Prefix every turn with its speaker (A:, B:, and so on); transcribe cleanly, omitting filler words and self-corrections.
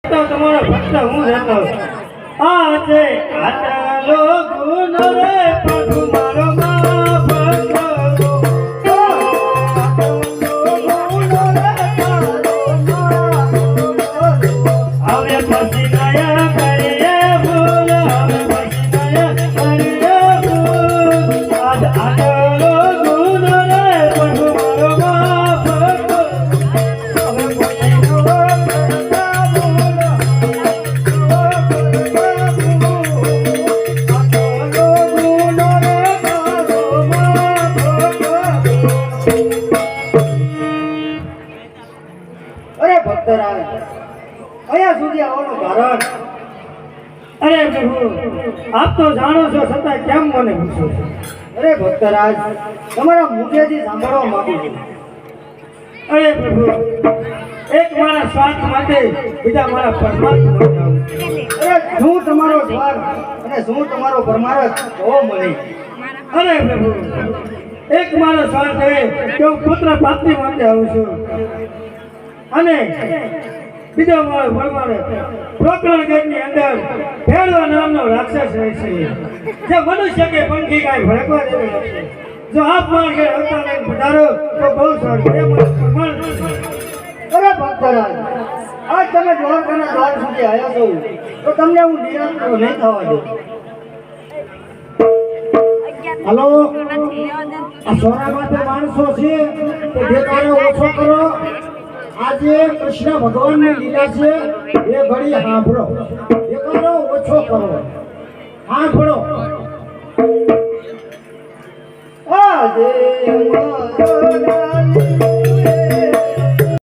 A: તો તમારો ભક્ત હું રહેતો આજે આટલો ગુણ રે પ્રભુ મારો માફ કરો હવે પછી નયા કરીએ ભૂલ હવે પછી નયા કરીએ ભૂલ આજ આટલો ગુણ રે પ્રભુ મારો માફ કરો હવે પછી કયા સુધી આવવાનું કારણ? અરે પ્રભુ આપ તો જાણો છો છતાં કેમ મને પૂછો છો? અરે ભક્તરાજ તમારા મુખેથી સાંભળવા માંગુ છું. અરે પ્રભુ એક મારા સ્વાર્થ માટે બીજા મારા પરમાર્થ માટે આવું છું. અરે શું તમારો સ્વાર્થ અને શું તમારો પરમાર્થ જોવા મળે? અરે પ્રભુ એક મારો સ્વાર્થ એ કે હું પુત્ર પ્રાપ્તિ માટે આવું છું અને બીજો મારો પરમાર્થ પ્રોકરણ ગેટની અંદર ભેળવા નામનો રાક્ષસ રહે છે જે મનુષ્ય કે પંખી કાંઈ ભડકવા દેતો નથી. જો આપ માર ઘેર અવતાર લઈને પધારો તો બહુ સારું. અરે ભક્તરાજ આજ તમે દ્વારકાના દ્વાર સુધી આવ્યા છો તો તમને હું નિરાશ નહીં થવા દઉં. હલો આ સોનામાંથી માણસો છે તે દેખાડો ઓછો કરો. આજે કૃષ્ણ ભગવાનની લીલા છે એ ઘડી સાંભળો, દેખાડો ઓછો કરો, સાંભળો. આજે